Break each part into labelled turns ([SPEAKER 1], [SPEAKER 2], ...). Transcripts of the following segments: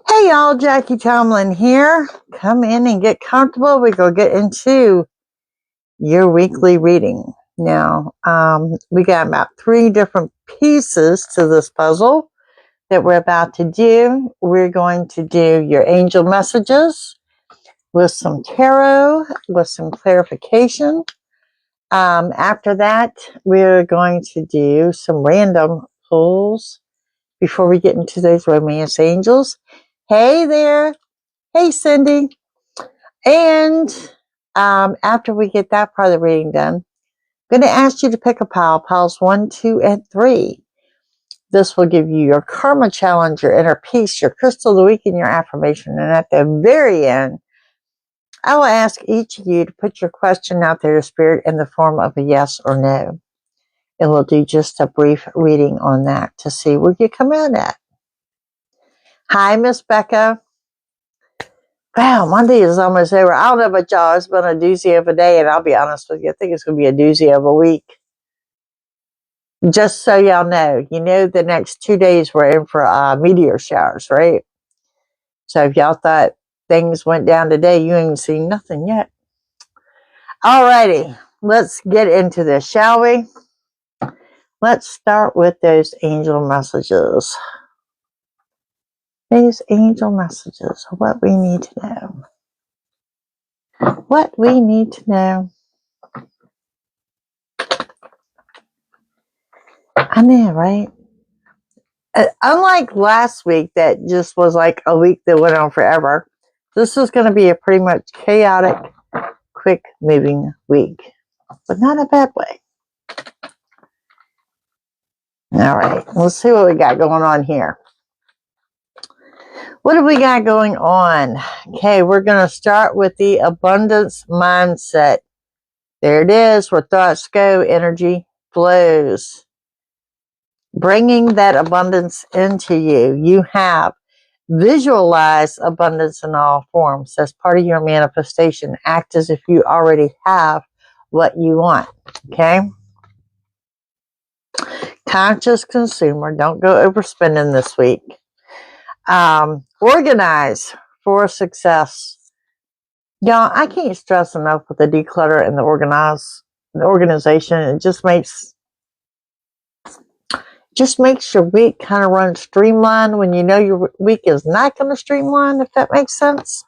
[SPEAKER 1] Hey y'all, Jackie Tomlin here. Come in and get comfortable. We're going to get into your weekly reading. Now, we got about 3 different pieces to this puzzle that we're about to do. We're going to do your angel messages with some tarot, with some clarification. After that, we're going to do some random pulls before we get into those romance angels. Hey there. Hey, Cindy. And after we get that part of the reading done, I'm going to ask you to pick a pile, piles 1, 2, and 3. This will give you your karma challenge, your inner peace, your crystal of the week, and your affirmation. And at the very end, I will ask each of you to put your question out there to spirit in the form of a yes or no. And we'll do just a brief reading on that to see where you come out at. Hi, Miss Becca. Wow, Monday is almost over. I don't know about y'all. It's been a doozy of a day, and I'll be honest with you. I think it's going to be a doozy of a week. Just so y'all know, the next 2 days we're in for meteor showers, right? So if y'all thought things went down today, you ain't seen nothing yet. Alrighty, let's get into this, shall we? Let's start with those angel messages. These angel messages are what we need to know. What we need to know. I know, right? Unlike last week, that just was like a week that went on forever, this is going to be a pretty much chaotic, quick moving week, but not a bad way. All right, let's see what we got going on here. What have we got going on? Okay, we're going to start with the abundance mindset. There it is. Where thoughts go, energy flows. Bringing that abundance into you. You have visualized abundance in all forms. That's part of your manifestation. Act as if you already have what you want. Okay? Conscious consumer. Don't go overspending this week. Organize for success. Y'all, I can't stress enough with the declutter and the organization. It just makes your week kind of run streamlined when you know your week is not going to streamline, if that makes sense.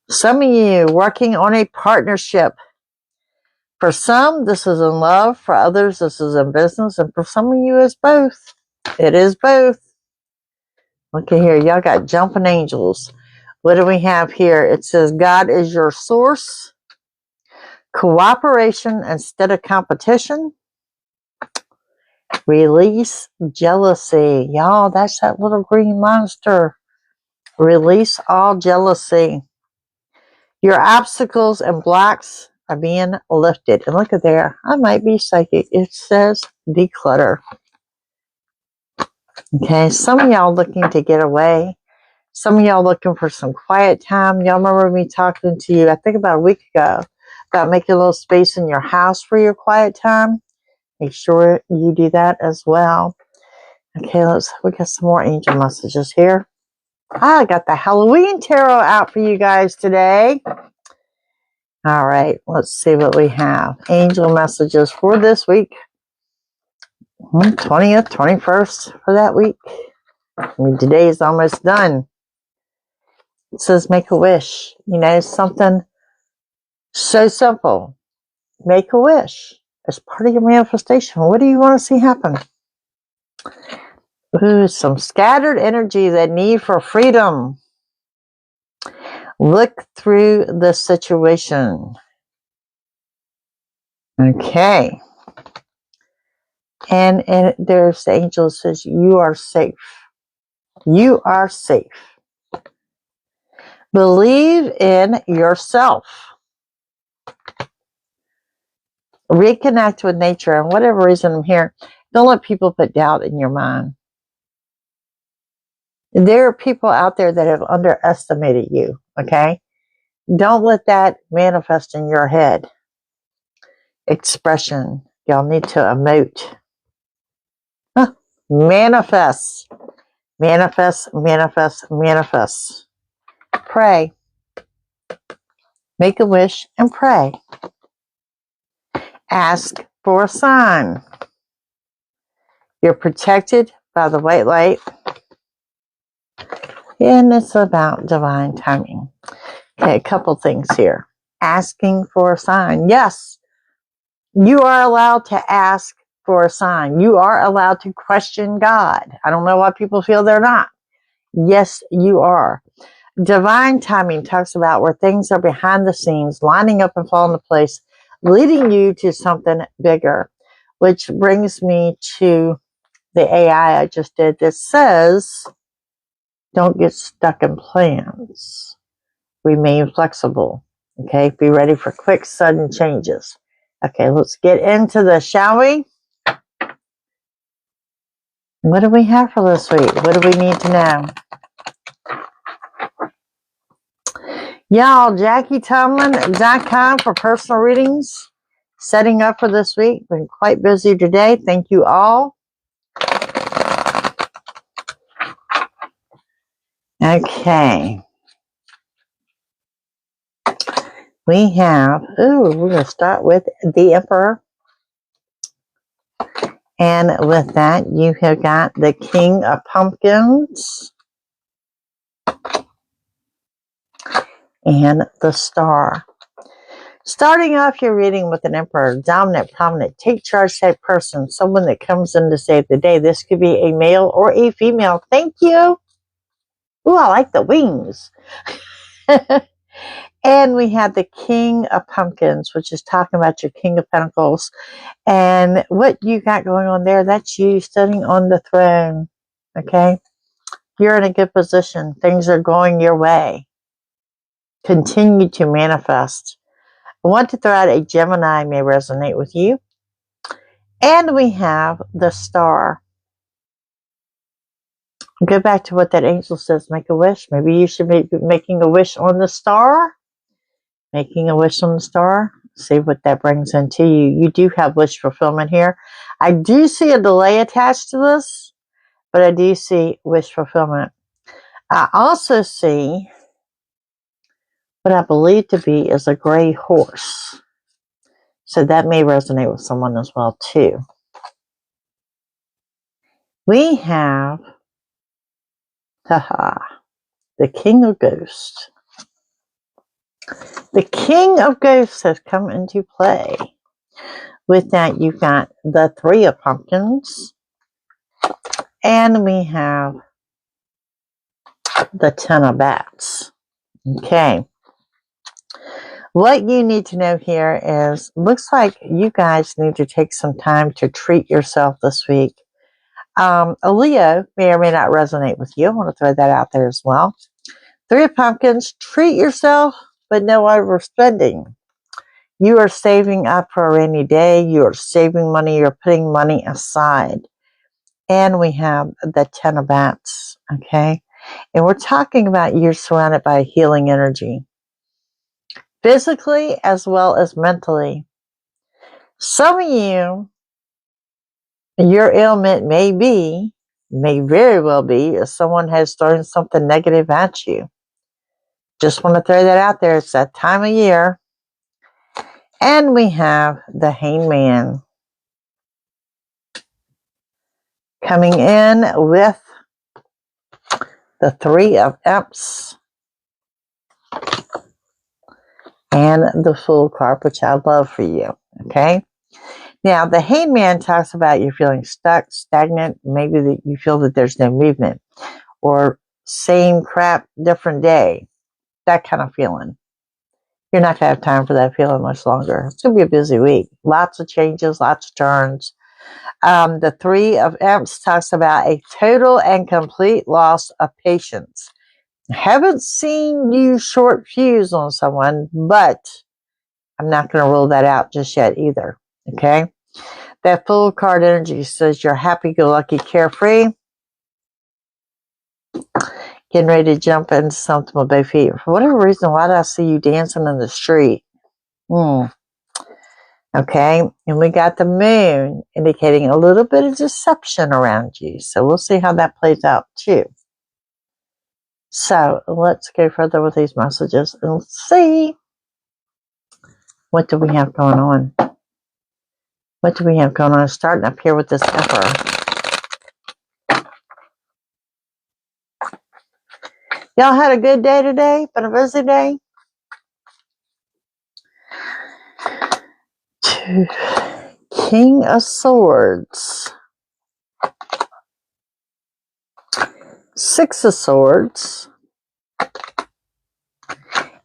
[SPEAKER 1] Some of you working on a partnership. For some, this is in love. For others, this is in business. And for some of you, it's both. It is both. Look at here. Y'all got jumping angels. What do we have here? It says, God is your source. Cooperation instead of competition. Release jealousy. Y'all, that's that little green monster. Release all jealousy. Your obstacles and blocks are being lifted. And look at there. I might be psychic. It says declutter. Okay, some of y'all looking to get away. Some of y'all looking for some quiet time. Y'all remember me talking to you, I think about a week ago, about making a little space in your house for your quiet time. Make sure you do that as well. Okay, we got some more angel messages here. I got the Halloween tarot out for you guys today. All right, let's see what we have. Angel messages for this week. 20th, 21st for that week. I mean, today is almost done. It says make a wish. Something so simple. Make a wish. As part of your manifestation. What do you want to see happen? Ooh, some scattered energy, that need for freedom. Look through the situation. Okay. And there's the angel says, you are safe. You are safe. Believe in yourself. Reconnect with nature. And whatever reason I'm here, don't let people put doubt in your mind. There are people out there that have underestimated you, okay? Don't let that manifest in your head. Expression. Y'all need to emote. Manifest. Manifest, manifest, manifest. Pray. Make a wish and pray. Ask for a sign. You're protected by the white light. And it's about divine timing. Okay, a couple things here. Asking for a sign. Yes, you are allowed to ask for a sign. You are allowed to question God. I don't know why people feel they're not. Yes, you are. Divine timing talks about where things are behind the scenes, lining up and falling into place, leading you to something bigger, which brings me to the AI I just did that says, don't get stuck in plans. Remain flexible. Okay, be ready for quick, sudden changes. Okay, let's get into this, shall we? What do we have for this week? What do we need to know? Y'all, JackieTomlin.com for personal readings. Setting up for this week. Been quite busy today. Thank you all. Okay. We have, we're going to start with the Emperor. And with that, you have got the King of Pumpkins and the Star. Starting off your reading with an Emperor, dominant, prominent, take charge type person, someone that comes in to save the day. This could be a male or a female. Thank you. Ooh, I like the wings. And we have the King of Pumpkins, which is talking about your King of Pentacles. And what you got going on there, that's you sitting on the throne. Okay? You're in a good position. Things are going your way. Continue to manifest. I want to throw out a Gemini may resonate with you. And we have the Star. Go back to what that angel says. Make a wish. Maybe you should be making a wish on the Star. Making a wish on the Star. See what that brings into you. You do have wish fulfillment here. I do see a delay attached to this, but I do see wish fulfillment. I also see what I believe to be is a gray horse. So that may resonate with someone as well too. We have the King of Ghosts. The King of Ghosts has come into play. With that, you've got the Three of Pumpkins. And we have the Ten of Bats. Okay. What you need to know here is, looks like you guys need to take some time to treat yourself this week. A Leo may or may not resonate with you. I want to throw that out there as well. Three of Pumpkins, treat yourself, but no overspending. You are saving up for a rainy day. You are saving money. You're putting money aside. And we have the Ten of Bats, okay? And we're talking about you're surrounded by healing energy. Physically as well as mentally. Some of you, your ailment may very well be, if someone has thrown something negative at you. Just want to throw that out there. It's that time of year. And we have the Hangman coming in with the Three of Cups and the Fool card, which I love for you. Okay. Now, the Hangman talks about you feeling stuck, stagnant, maybe that you feel that there's no movement, or same crap, different day, that kind of feeling. You're not going to have time for that feeling much longer. It's going to be a busy week. Lots of changes, lots of turns. The Three of Cups talks about a total and complete loss of patience. I haven't seen you short fuse on someone, but I'm not going to rule that out just yet either. Okay? That Fool card energy says you're happy-go-lucky, carefree. Getting ready to jump into something with both feet. For whatever reason, why did I see you dancing in the street? Okay, and we got the moon indicating a little bit of deception around you. So we'll see how that plays out too. So let's go further with these messages and let's see, what do we have going on? What do we have going on? Starting up here with this Emperor. Y'all had a good day today? Been a busy day? King of Swords. Six of Swords.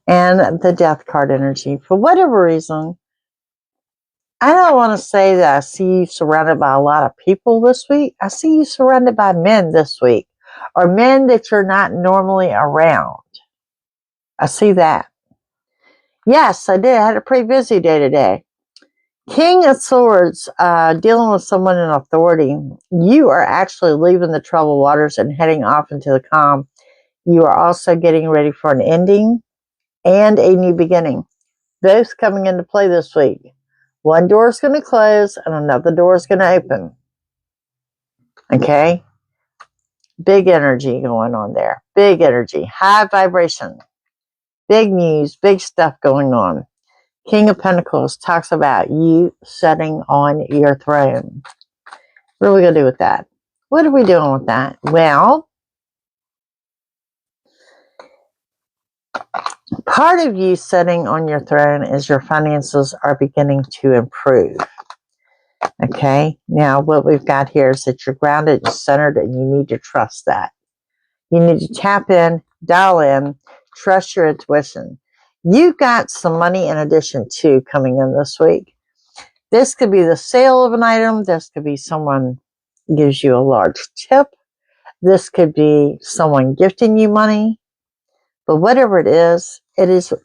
[SPEAKER 1] And the Death card energy. For whatever reason, I don't want to say that I see you surrounded by a lot of people this week. I see you surrounded by men this week. Or men that you're not normally around. I see that. Yes, I did. I had a pretty busy day today. King of Swords, dealing with someone in authority. You are actually leaving the troubled waters and heading off into the calm. You are also getting ready for an ending and a new beginning. Both coming into play this week. One door is going to close and another door is going to open. Okay? Big energy going on there. Big energy. High vibration. Big news. Big stuff going on. King of Pentacles talks about you sitting on your throne. What are we going to do with that? What are we doing with that? Well, part of you sitting on your throne is your finances are beginning to improve. Okay? Now, what we've got here is that you're grounded and centered, and you need to trust that. You need to tap in, dial in, trust your intuition. You've got some money in addition to coming in this week. This could be the sale of an item. This could be someone gives you a large tip. This could be someone gifting you money. But whatever it is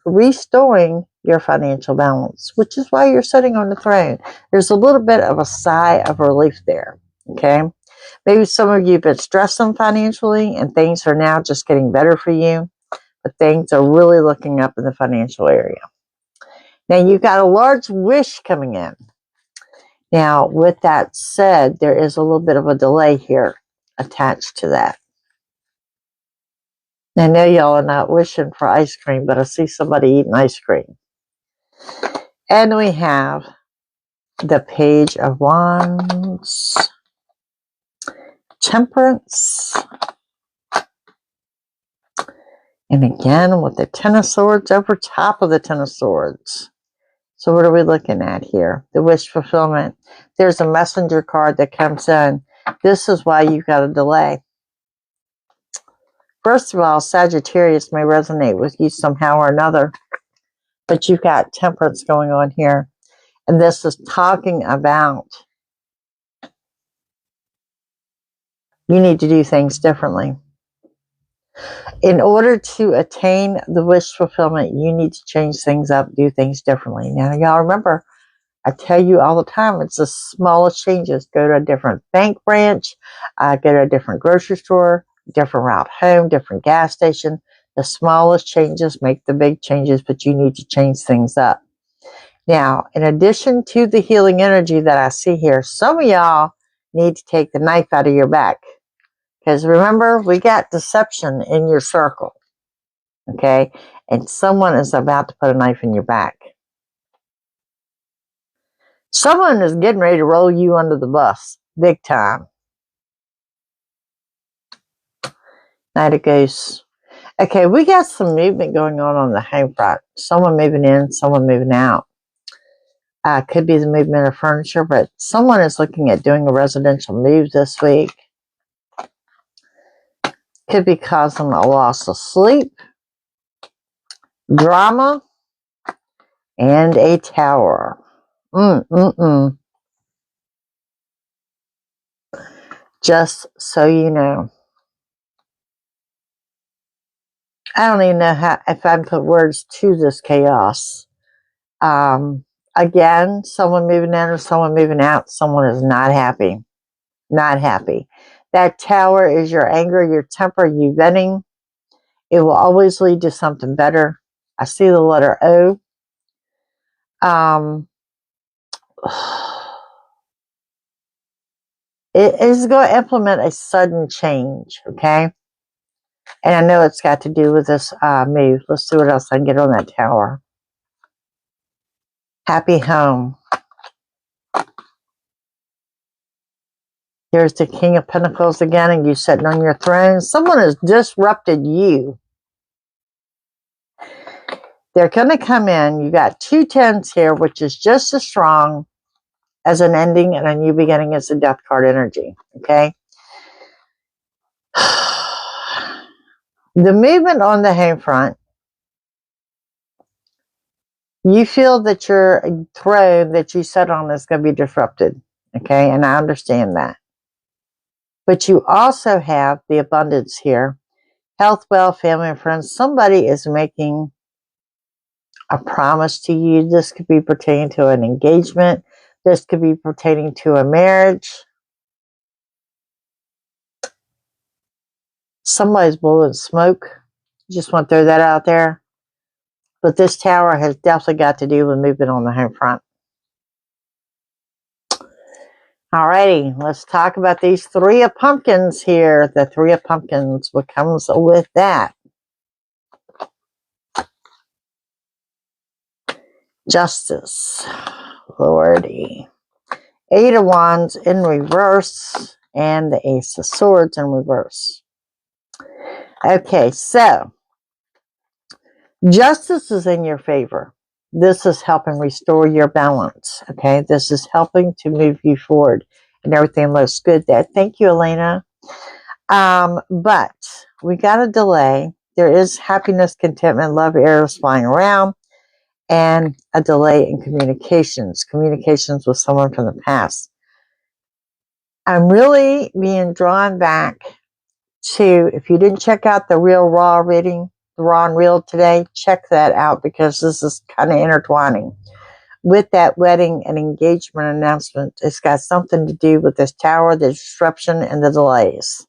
[SPEAKER 1] restoring your financial balance, which is why you're sitting on the throne. There's a little bit of a sigh of relief there. Okay? Maybe some of you have been stressing financially and things are now just getting better for you. But things are really looking up in the financial area. Now, you've got a large wish coming in. Now, with that said, there is a little bit of a delay here attached to that. I know y'all are not wishing for ice cream, but I see somebody eating ice cream. And we have the Page of Wands, Temperance, and again with the Ten of Swords over top of the Ten of Swords. So what are we looking at here? The wish fulfillment. There's a messenger card that comes in. This is why you've got a delay. First of all, Sagittarius may resonate with you somehow or another. But you've got Temperance going on here. And this is talking about you need to do things differently. In order to attain the wish fulfillment, you need to change things up, do things differently. Now, y'all remember, I tell you all the time, it's the smallest changes. Go to a different bank branch, go to a different grocery store, different route home, different gas station. The smallest changes make the big changes, but you need to change things up. Now, in addition to the healing energy that I see here, some of y'all need to take the knife out of your back. Because remember, we got deception in your circle. Okay? And someone is about to put a knife in your back. Someone is getting ready to roll you under the bus. Big time. Knight of Ghosts. Okay, we got some movement going on the home front. Someone moving in, someone moving out. Could be the movement of furniture, but someone is looking at doing a residential move this week. Could be causing a loss of sleep, drama, and a tower. Just so you know. I don't even know if I can put words to this chaos. Again, someone moving in or someone moving out. Someone is not happy. Not happy. That tower is your anger, your temper, you venting. It will always lead to something better. I see the letter O. It is going to implement a sudden change, okay? And I know it's got to do with this move. Let's see what else I can get on that tower. Happy home. There's the King of Pentacles again, and you sitting on your throne. Someone has disrupted you. They're going to come in. You got 2 10s here, which is just as strong as an ending and a new beginning as the Death card energy, okay? The movement on the home front, you feel that your throne that you sat on is going to be disrupted, okay? And I understand that. But you also have the abundance here. Health, wealth, family, and friends. Somebody is making a promise to you. This could be pertaining to an engagement. This could be pertaining to a marriage. Somebody's blowing smoke. Just want to throw that out there. But this tower has definitely got to do with movement on the home front. Alrighty, let's talk about these 3 of pumpkins here. The 3 of pumpkins, what comes with that? Justice. Lordy. 8 of Wands in reverse. And the Ace of Swords in reverse. Okay, so justice is in your favor. This is helping restore your balance. Okay, this is helping to move you forward. And everything looks good there. Thank you, Elena. But we got a delay. There is happiness, contentment, love, arrows flying around. And a delay in communications. Communications with someone from the past. I'm really being drawn back to, if you didn't check out the Real Raw reading, the Raw and Real today, check that out because this is kind of intertwining. With that wedding and engagement announcement, it's got something to do with this tower, the disruption, and the delays.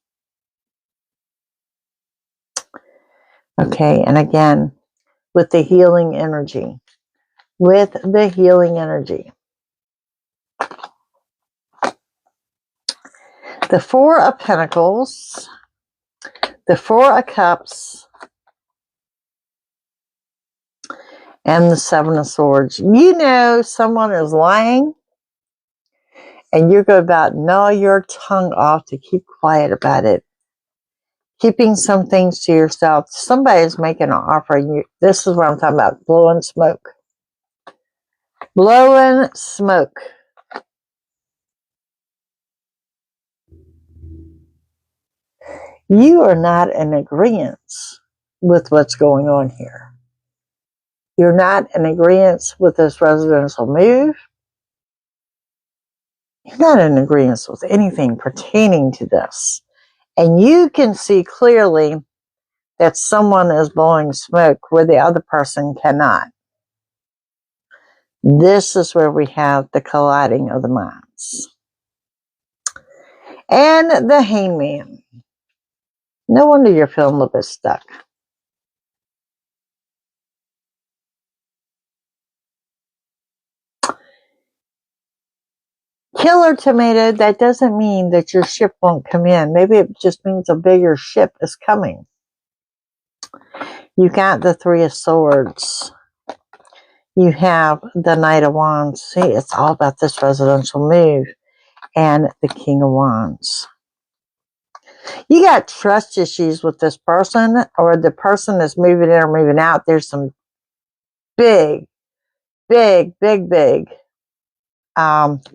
[SPEAKER 1] Okay, and again, with the healing energy. With the healing energy. The 4 of Pentacles, the 4 of Cups, and the 7 of Swords. You know someone is lying, and you're going to about gnaw your tongue off to keep quiet about it. Keeping some things to yourself. Somebody's making an offer. And this is what I'm talking about, blowing smoke. Blowing smoke. You are not in agreement with what's going on here. You're not in agreement with this residential move. You're not in agreement with anything pertaining to this. And you can see clearly that someone is blowing smoke where the other person cannot. This is where we have the colliding of the minds. And the Hangman. No wonder you're feeling a little bit stuck. Killer Tomato, that doesn't mean that your ship won't come in. Maybe it just means a bigger ship is coming. You got the 3 of Swords. You have the Knight of Wands. See, it's all about this residential move. And the King of Wands. You got trust issues with this person, or the person that's moving in or moving out. There's some big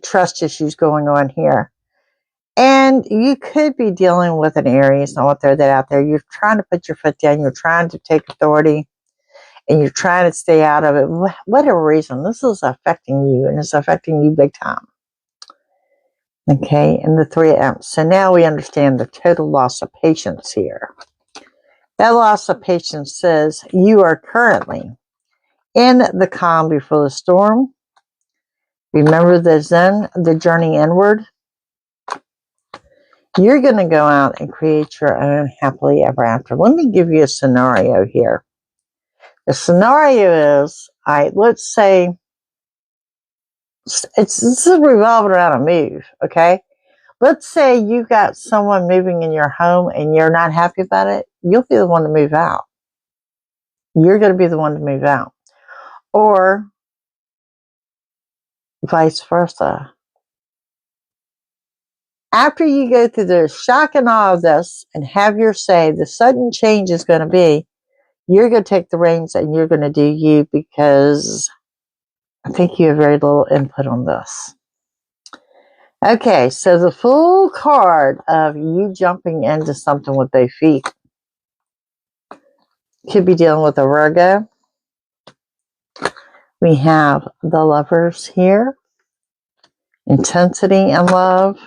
[SPEAKER 1] trust issues going on here. And you could be dealing with an Aries. I want to throw that out there. You're trying to put your foot down. You're trying to take authority. And you're trying to stay out of it. Whatever reason, this is affecting you. And it's affecting you big time. Okay, and the 3 of Amps. So now we understand the total loss of patience here. That loss of patience says you are currently in the calm before the storm. Remember the Zen, the journey inward. You're going to go out and create your own happily ever after. Let me give you a scenario here. The scenario is, let's say This is revolving around a move, okay? Let's say you got someone moving in your home and you're not happy about it. You'll be the one to move out. You're going to be the one to move out. Or vice versa. After you go through the shock and awe of this and have your say, the sudden change is going to be, you're going to take the reins and you're going to do you, because I think you have very little input on this. Okay, so the full card of you jumping into something with both feet. Could be dealing with a Virgo. We have the Lovers here. Intensity and love.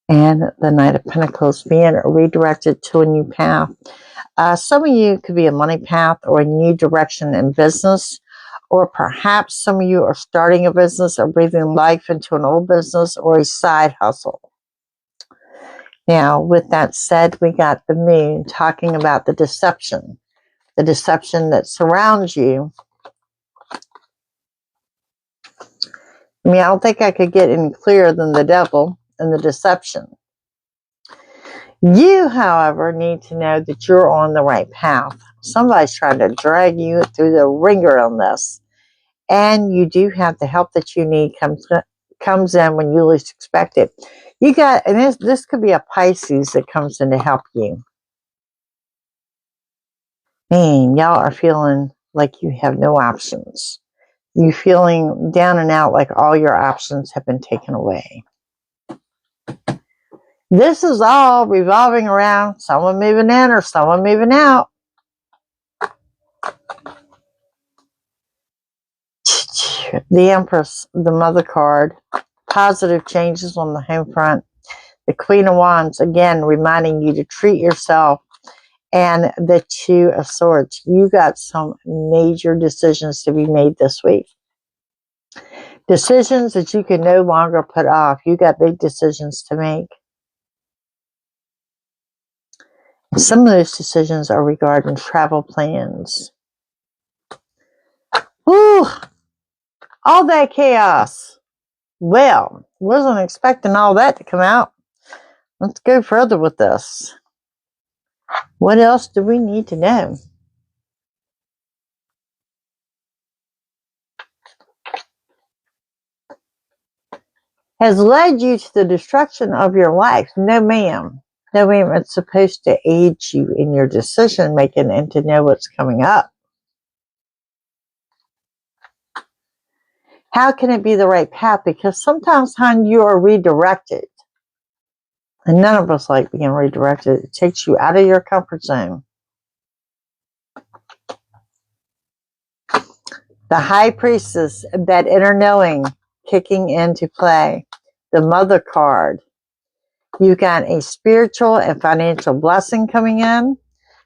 [SPEAKER 1] And the Knight of Pentacles, being redirected to a new path. Some of you could be a money path or a new direction in business. Or perhaps some of you are starting a business or breathing life into an old business or a side hustle. Now, with that said, we got the Moon talking about the deception that surrounds you. I mean, I don't think I could get any clearer than the devil and the deception. You, however, need to know that you're on the right path. Somebody's trying to drag you through the ringer on this. And you do have the help that you need comes in when you least expect it. You got, and this could be a Pisces that comes in to help you. Man, y'all are feeling like you have no options. You're feeling down and out like all your options have been taken away. This is all revolving around someone moving in or someone moving out. The Empress, the Mother card, positive changes on the home front. The Queen of Wands, again, reminding you to treat yourself. And the Two of Swords. You got some major decisions to be made this week. Decisions that you can no longer put off. You got big decisions to make. Some of those decisions are regarding travel plans. Whew! All that chaos. Well, wasn't expecting all that to come out. Let's go further with this. What else do we need to know? Has led you to the destruction of your life. No, ma'am. No, ma'am. It's supposed to aid you in your decision making and to know what's coming up. How can it be the right path? Because sometimes, hon, you are redirected. And none of us like being redirected. It takes you out of your comfort zone. The High Priestess, that inner knowing kicking into play. The Mother card. You got a spiritual and financial blessing coming in.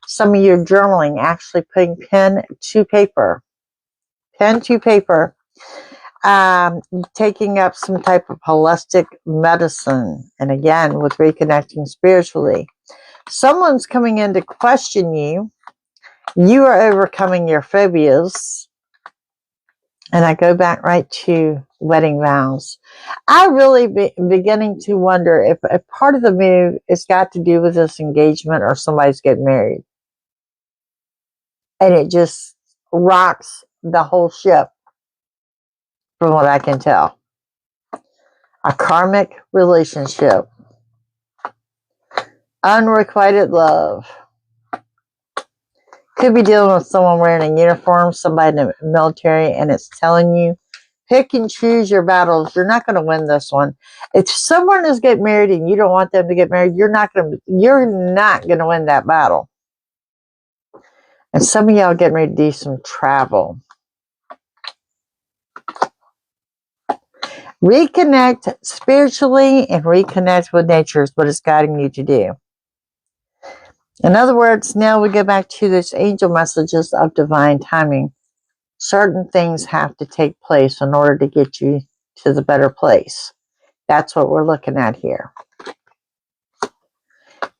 [SPEAKER 1] Some of you are journaling, actually putting pen to paper. Pen to paper. Taking up some type of holistic medicine. And again, with reconnecting spiritually. Someone's coming in to question you. You are overcoming your phobias. And I go back right to wedding vows. I really beginning to wonder if part of the move has got to do with this engagement or somebody's getting married. And it just rocks the whole ship, from what I can tell. A karmic relationship. Unrequited love. Could be dealing with someone wearing a uniform, somebody in the military, and it's telling you, pick and choose your battles. You're not going to win this one. If someone is getting married and you don't want them to get married, you're not going to win that battle. And some of y'all getting ready to do some travel. Reconnect spiritually and reconnect with nature is what it's guiding you to do. In other words, now we go back to those angel messages of divine timing. Certain things have to take place in order to get you to the better place. That's what we're looking at here.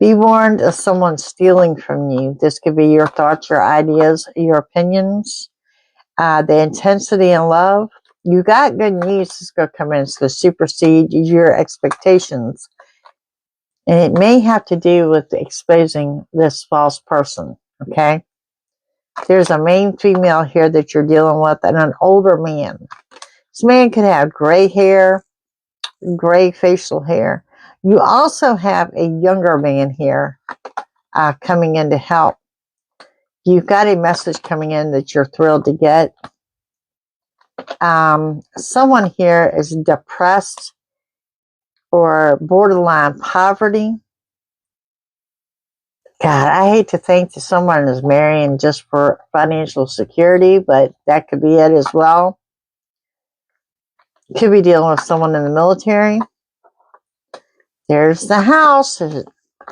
[SPEAKER 1] Be warned of someone stealing from you. This could be your thoughts, your ideas, your opinions, the intensity in love. You got good news that's going to come in. It's going to supersede your expectations. And it may have to do with exposing this false person, okay? There's a main female here that you're dealing with and an older man. This man could have gray hair, gray facial hair. You also have a younger man here coming in to help. You've got a message coming in that you're thrilled to get. Someone here is depressed or borderline poverty. God, I hate to think that someone is marrying just for financial security, but that could be it as well. Could be dealing with someone in the military. There's the house.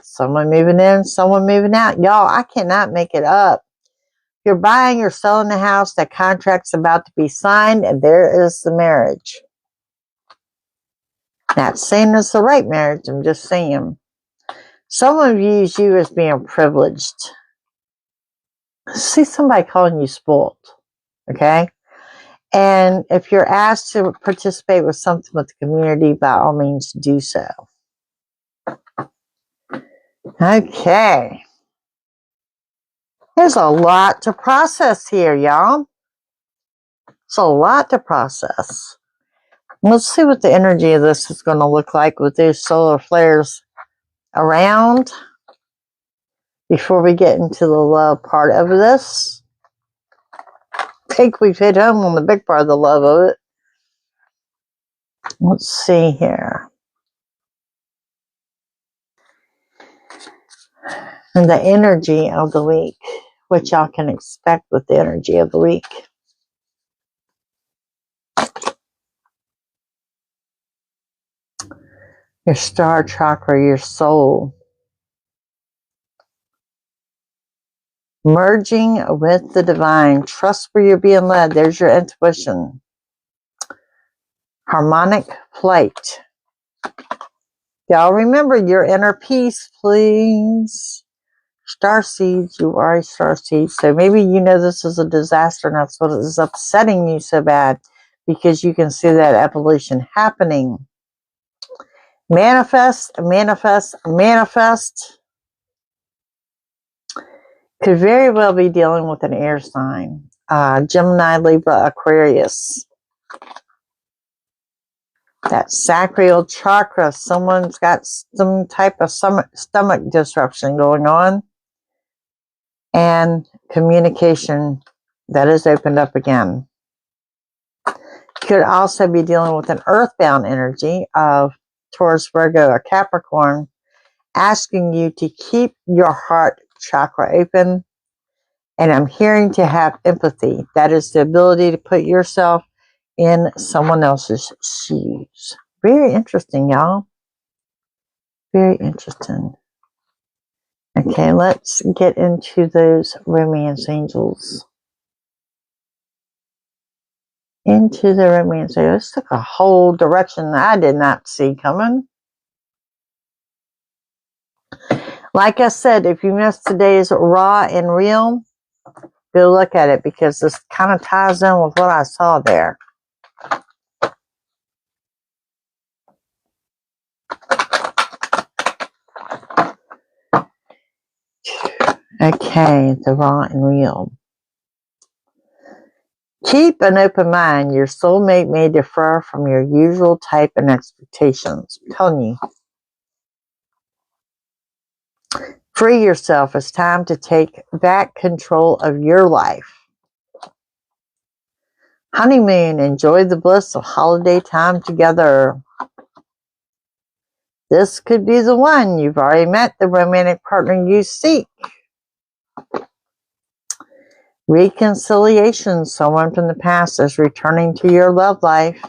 [SPEAKER 1] Someone moving in, someone moving out. Y'all, I cannot make it up. You're buying or selling the house, that contract's about to be signed, and there is the marriage. Not saying it's the right marriage, I'm just saying. Someone views you as being privileged. See somebody calling you spoiled, okay? And if you're asked to participate with something with the community, by all means do so. Okay. There's a lot to process here, y'all. It's a lot to process. Let's see what the energy of this is going to look like with these solar flares around before we get into the love part of this. I think we've hit home on the big part of the love of it. Let's see here. And the energy of the week, what y'all can expect with the energy of the week. Your star chakra, your soul. Merging with the divine. Trust where you're being led. There's your intuition. Harmonic flight. Y'all remember your inner peace, please. Star seeds, you are a star seed. So maybe you know this is a disaster and that's what is upsetting you so bad, because you can see that evolution happening. Manifest, manifest, manifest. Could very well be dealing with an air sign. Gemini, Libra, Aquarius. That sacral chakra. Someone's got some type of stomach disruption going on. And communication that is opened up again. Could also be dealing with an earthbound energy of Taurus, Virgo, or Capricorn, asking you to keep your heart chakra open. And I'm hearing to have empathy. That is the ability to put yourself in someone else's shoes. Very interesting, y'all. Very interesting. Okay, let's get into those romance angels. Into the romance angels. This took a whole direction I did not see coming. Like I said, if you missed today's Raw and Real, go look at it because this kind of ties in with what I saw there. Okay, the Raw and Real. Keep an open mind. Your soulmate may differ from your usual type and expectations. I'm telling you. Free yourself. It's time to take back control of your life. Honeymoon. Enjoy the bliss of holiday time together. This could be the one. You've already met the romantic partner you seek. Reconciliation. Someone from the past is returning to your love life.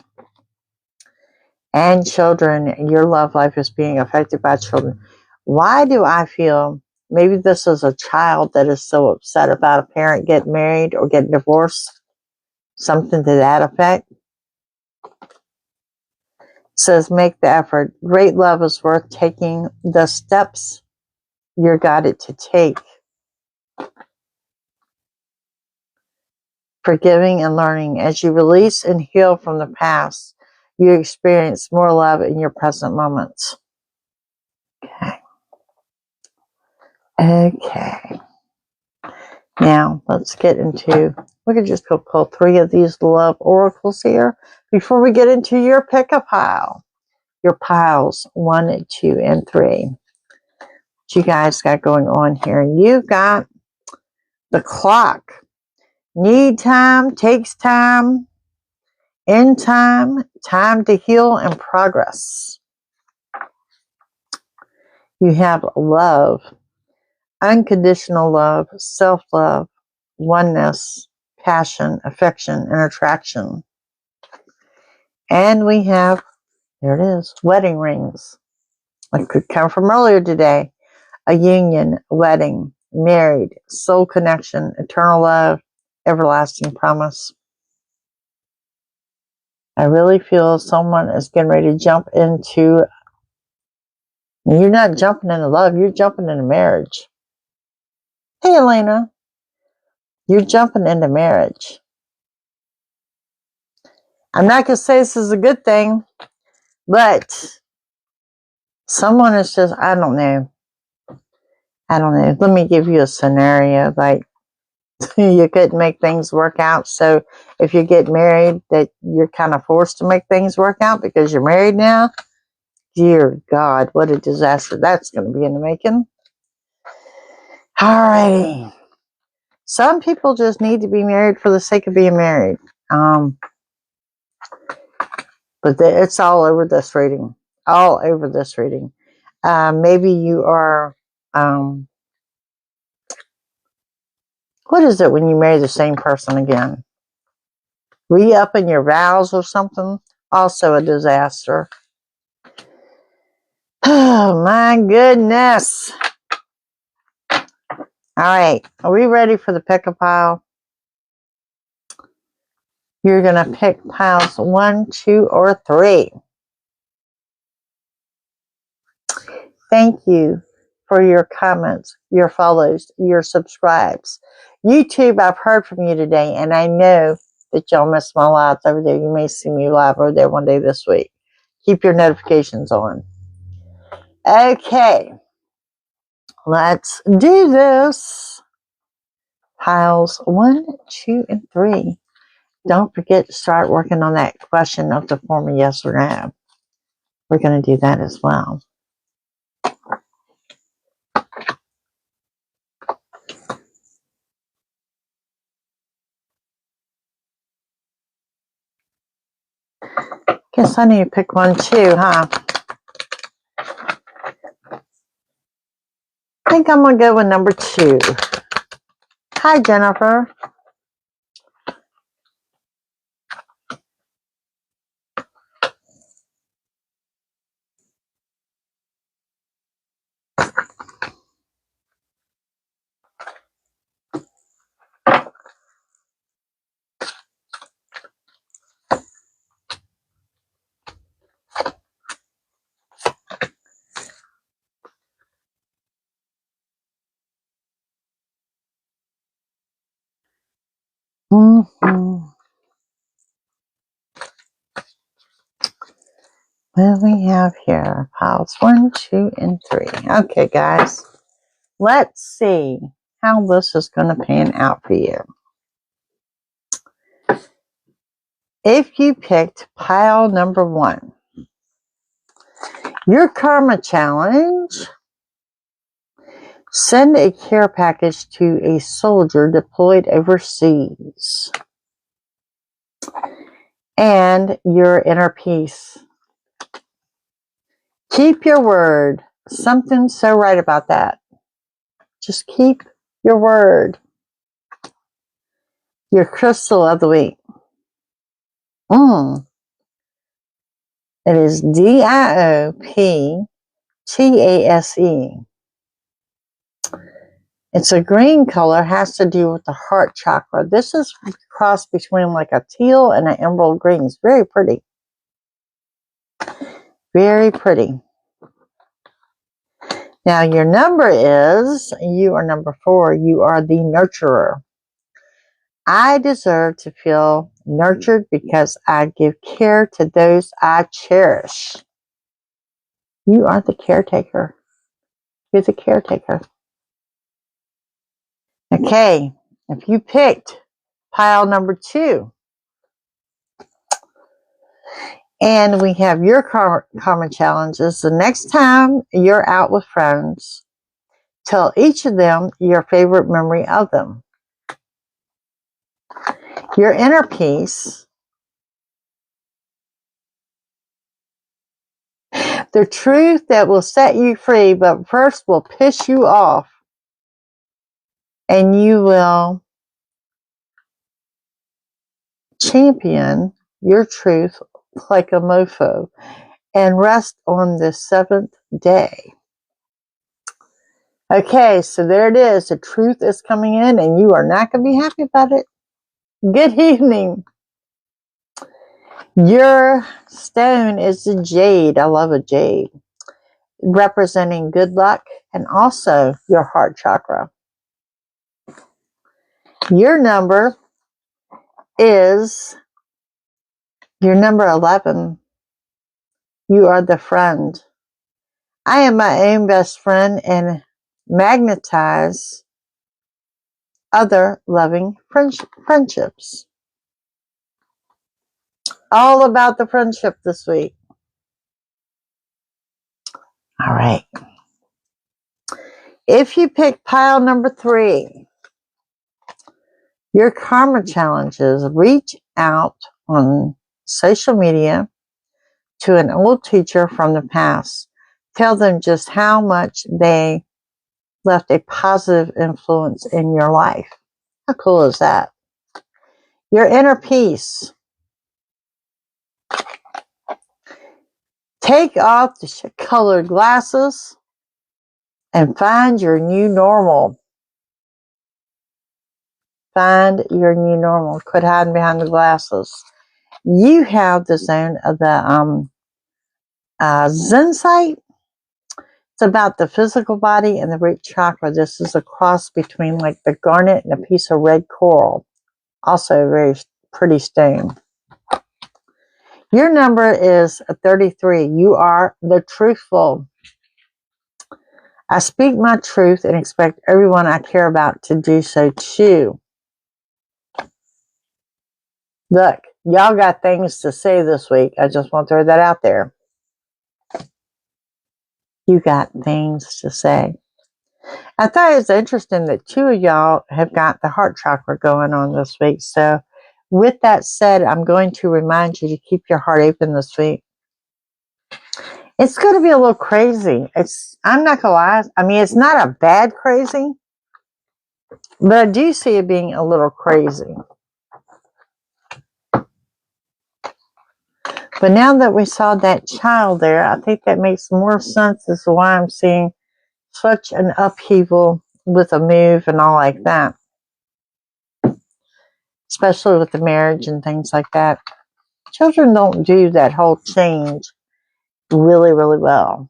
[SPEAKER 1] And children. Your love life is being affected by children. Why do I feel maybe this is a child that is so upset about a parent getting married or getting divorced? Something to that effect. Says make the effort. Great love is worth taking the steps you're guided to take. forgiving and learning. As you release and heal from the past, you experience more love in your present moments. Okay. Okay. Now, let's get into, we could just go pull 3 of these love oracles here before we get into your pick-a pile. Your piles 1, 2, and 3. What you guys got going on here? You got the clock. Need time, takes time, in time, time to heal and progress. You have love, unconditional love, self-love, oneness, passion, affection, and attraction. And we have, there it is, wedding rings. It could come from earlier today. A union, wedding, married, soul connection, eternal love, everlasting promise. I really feel someone is getting ready to jump into, you're not jumping into love, you're jumping into marriage. Hey, Elena, you're jumping into marriage. I'm not going to say this is a good thing, but someone is just, I don't know. Let me give you a scenario. Like, you couldn't make things work out. So if you get married, that you're kind of forced to make things work out because you're married now. Dear God, what a disaster that's going to be in the making. Alrighty. Some people just need to be married for the sake of being married. But it's all over this reading. All over this reading. Maybe you are, what is it when you marry the same person again? Re-upping your vows or something? Also a disaster. Oh my goodness. Alright, are we ready for the pick-a pile? You're going to pick piles 1, 2, or 3. Thank you for your comments, your follows, your subscribes. YouTube, I've heard from you today, and I know that y'all miss my lives over there. You may see me live over there one day this week. Keep your notifications on. Okay, let's do this. Piles 1, 2, and 3. Don't forget to start working on that question of the form of yes or no. We're going to do that as well. Guess I need to pick one too, huh? I think I'm going to go with number 2. Hi, Jennifer. What do we have here? Piles 1, 2, and 3. Okay, guys. Let's see how this is going to pan out for you. If you picked pile number 1, your karma challenge, send a care package to a soldier deployed overseas. And your inner peace. Keep your word. Something so right about that. Just keep your word. Your crystal of the week. It is DIOPTASE. It's a green color, has to do with the heart chakra. This is a cross between like a teal and an emerald green. It's very pretty. Very pretty. Now your number is, you are number 4. You are the nurturer. I deserve to feel nurtured because I give care to those I cherish. You are the caretaker. You're the caretaker. Okay, if you picked pile number 2, and we have your karma challenges, the next time you're out with friends, tell each of them your favorite memory of them. Your inner peace, the truth that will set you free, but first will piss you off, and you will champion your truth like a mofo and rest on the 7th day. Okay, so there it is. The truth is coming in, and you are not going to be happy about it. Good evening. Your stone is the jade. I love a jade, representing good luck and also your heart chakra. Your number is your number 11. You are the friend. I am my own best friend and magnetize other loving friendships. All about the friendship this week. All right. If you pick pile number 3, your karma challenges, reach out on social media to an old teacher from the past. Tell them just how much they left a positive influence in your life. How cool is that? Your inner peace. Take off the colored glasses and find your new normal. Find your new normal. Quit hiding behind the glasses. You have the zone of the Zen site. It's about the physical body and the root chakra. This is a cross between like the garnet and a piece of red coral. Also a very pretty stone. Your number is 33. You are the truthful. I speak my truth and expect everyone I care about to do so too. Look, y'all got things to say this week. I just want to throw that out there. You got things to say. I thought it was interesting that 2 of y'all have got the heart chakra going on this week. So with that said, I'm going to remind you to keep your heart open this week. It's going to be a little crazy. I'm not going to lie. I mean, it's not a bad crazy, but I do see it being a little crazy. But now that we saw that child there, I think that makes more sense as to why I'm seeing such an upheaval with a move and all like that. Especially with the marriage and things like that. Children don't do that whole change really, really well.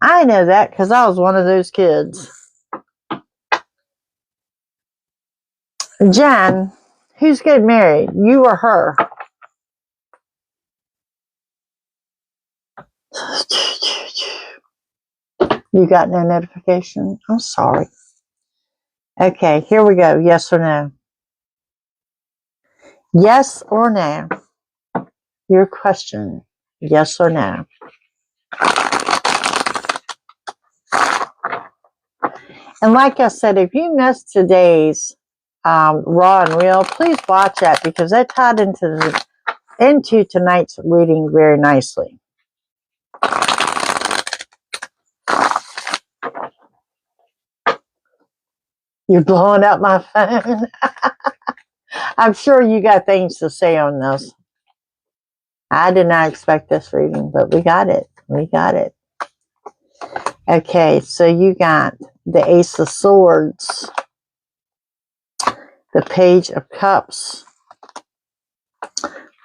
[SPEAKER 1] I know that because I was one of those kids. Jen, who's getting married? You or her? You got no notification? I'm sorry. Okay, here we go. Yes or no? Yes or no? Your question. Yes or no? And like I said, if you missed today's Raw and Real, please watch that because that tied into tonight's reading very nicely. You're blowing up my phone. I'm sure you got things to say on this. I did not expect this reading, but we got it. We got it. Okay, so you got the Ace of Swords, the Page of Cups,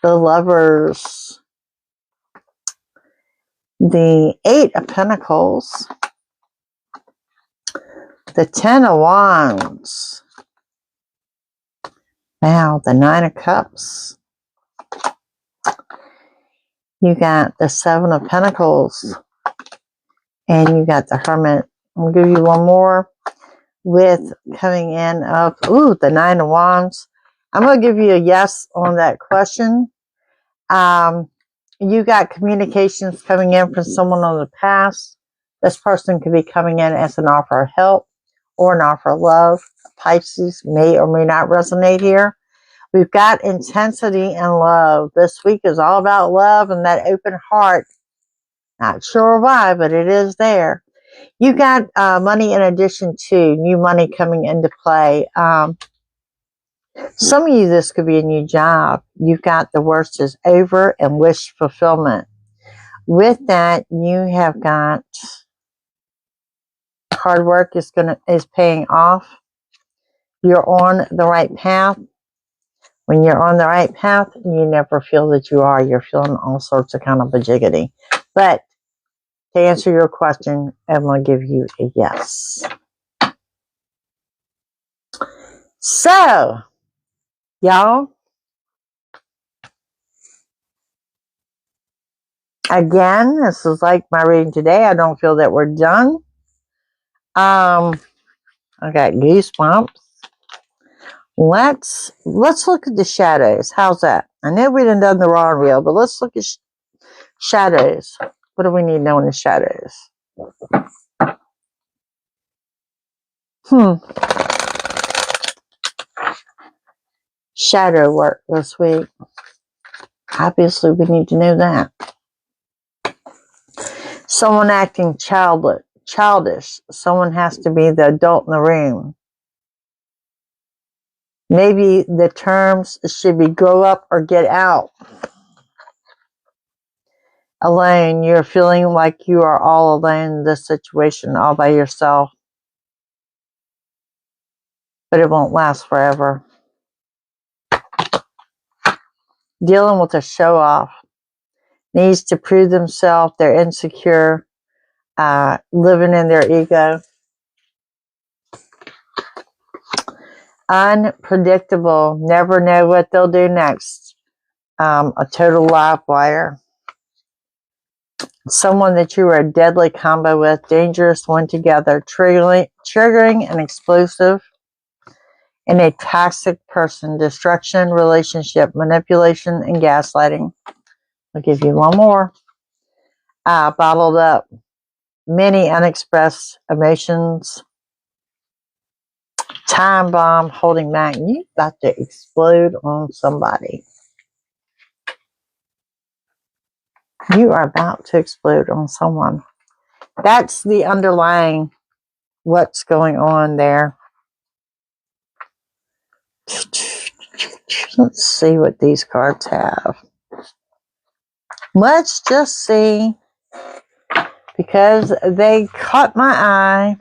[SPEAKER 1] the Lovers, the 8 of Pentacles, the 10 of Wands, Now, the Nine of Cups. You got the Seven of Pentacles. And you got the Hermit. I'll give you one more with coming in of, the Nine of Wands. I'm going to give you a yes on that question. You got communications coming in from someone on the past. This person could be coming in as an offer of help or an offer of love. Pisces may or may not resonate here. We've got intensity and love. This week is all about love and that open heart. Not sure why, but it is there. You got money in addition to new money coming into play. Some of you, this could be a new job. You've got the worst is over and wish fulfillment. With that, you have got hard work is paying off. You're on the right path. When you're on the right path, you never feel that you are. You're feeling all sorts of kind of bajiggity. But to answer your question, I'm going to give you a yes. So, y'all, again, this is like my reading today. I don't feel that we're done. I got goosebumps. Let's look at the shadows. How's that? I know we done the raw reel, but let's look at shadows. What do we need to know in the shadows? Shadow work this week. Obviously, we need to know that. Someone acting childish. Someone has to be the adult in the room. Maybe the terms should be grow up or get out. Alone, you're feeling like you are all alone in this situation, all by yourself. But it won't last forever. Dealing with a show-off. Needs to prove themselves. They're insecure. Living in their ego. Unpredictable. Never know what they'll do next. A total live wire. Someone that you are a deadly combo with. Dangerous one together. Triggering and explosive. And a toxic person. Destruction, relationship, manipulation, and gaslighting. I'll give you one more. Bottled up. Many unexpressed emotions. Time bomb holding back. You about to explode on somebody. You are about to explode on someone. That's the underlying what's going on there. Let's see what these cards have. Let's just see. Because they caught my eye.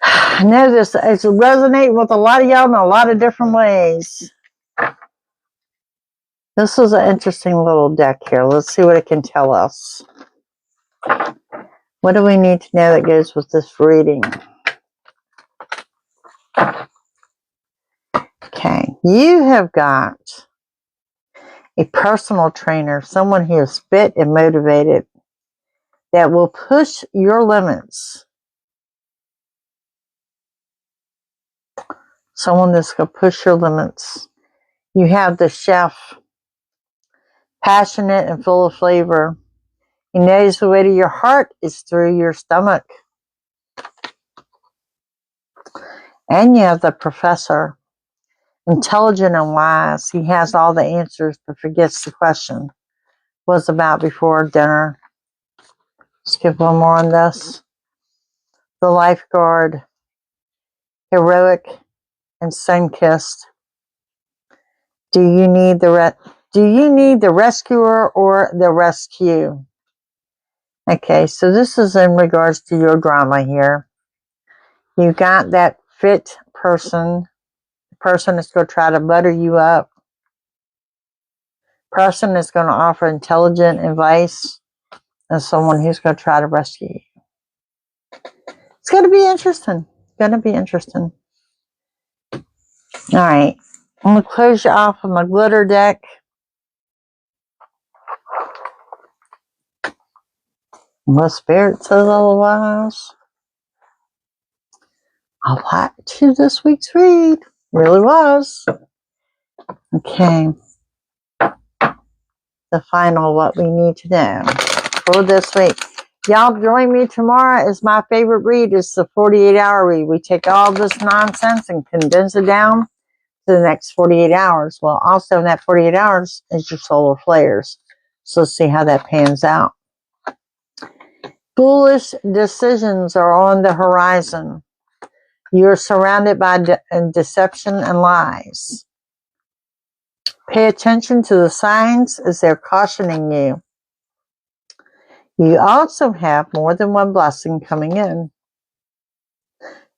[SPEAKER 1] I know this is resonating with a lot of y'all in a lot of different ways. This is an interesting little deck here. Let's see what it can tell us. What do we need to know that goes with this reading? Okay, you have got a personal trainer, someone who is fit and motivated that will push your limits. Someone that's going to push your limits. You have the chef, passionate and full of flavor. He knows the way to your heart is through your stomach. And you have the professor, intelligent and wise. He has all the answers but forgets the question. Was about before dinner. Skip one more on this. The lifeguard, heroic and sun-kissed. Do you need the rescuer or the rescue? Okay, so this is in regards to your drama here. You got that fit person. The person that's going to try to butter you up. Person that's going to offer intelligent advice. And someone who's going to try to rescue you. It's going to be interesting. going to be interesting. All right. I'm going to close you off with my glitter deck. The Spirit says otherwise. A lot to this week's read. Really was. Okay. The final what we need to know for this week. Y'all join me tomorrow. Is my favorite read. It's the 48-hour read. We take all this nonsense and condense it down to the next 48 hours. Well, also in that 48 hours is your solar flares. So let's see how that pans out. Foolish decisions are on the horizon. You're surrounded by deception and lies. Pay attention to the signs as they're cautioning you. You also have more than one blessing coming in.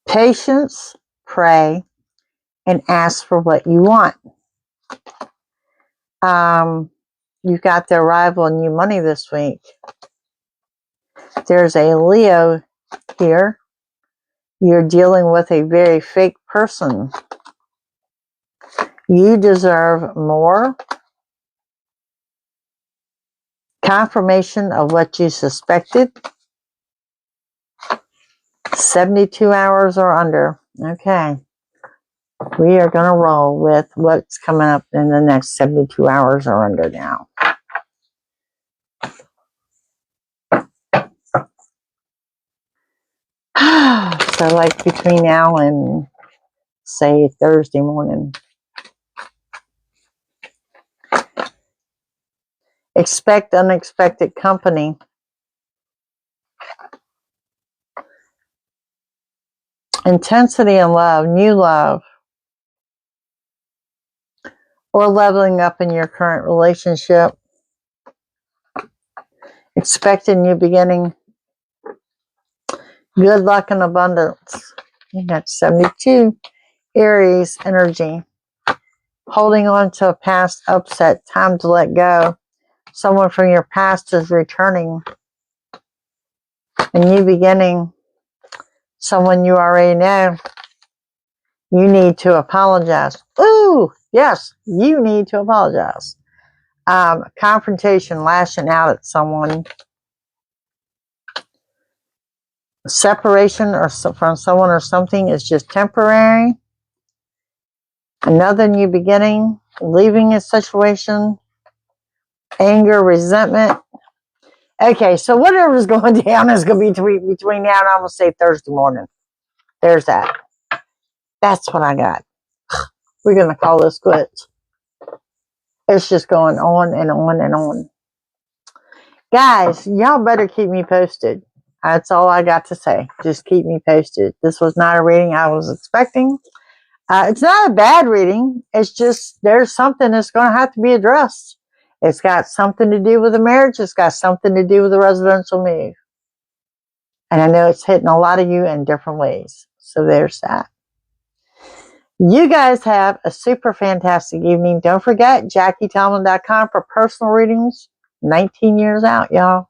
[SPEAKER 1] Patience, pray, and ask for what you want. You've got the arrival of new money this week. There's a Leo here. You're dealing with a very fake person. You deserve more. Confirmation of what you suspected. 72 hours or under. Okay. We are going to roll with what's coming up in the next 72 hours or under now. So like between now and say Thursday morning. Expect unexpected company. Intensity in love, new love, or leveling up in your current relationship. Expect a new beginning. Good luck and abundance. That's 72. Aries energy. Holding on to a past upset. Time to let go. Someone from your past is returning. A new beginning. Someone you already know. You need to apologize. Ooh, yes, you need to apologize. Confrontation, lashing out at someone. Separation or from someone or something is just temporary. Another new beginning. Leaving a situation. Anger, resentment. Okay, so whatever's going down is going to be between now and I'm going to say Thursday morning. There's that. That's what I got. We're going to call this quits. It's just going on and on and on. Guys, y'all better keep me posted. That's all I got to say. Just keep me posted. This was not a reading I was expecting. It's not a bad reading. It's just there's something that's going to have to be addressed. It's got something to do with the marriage. It's got something to do with the residential move. And I know it's hitting a lot of you in different ways. So there's that. You guys have a super fantastic evening. Don't forget, JackieTallman.com for personal readings. 19 years out, y'all.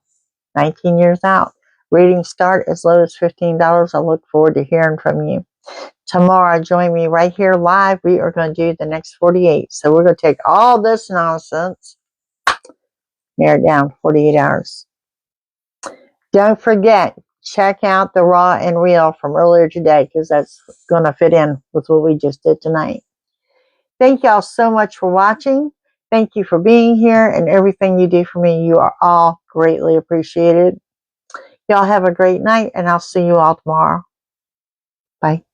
[SPEAKER 1] 19 years out. Readings start as low as $15. I look forward to hearing from you. Tomorrow, join me right here live. We are going to do the next 48. So we're going to take all this nonsense, narrow it down 48 hours. Don't forget, check out the raw and real from earlier today because that's going to fit in with what we just did tonight. Thank y'all so much for watching. Thank you for being here and everything you do for me. You are all greatly appreciated. Y'all have a great night and I'll see you all tomorrow. Bye.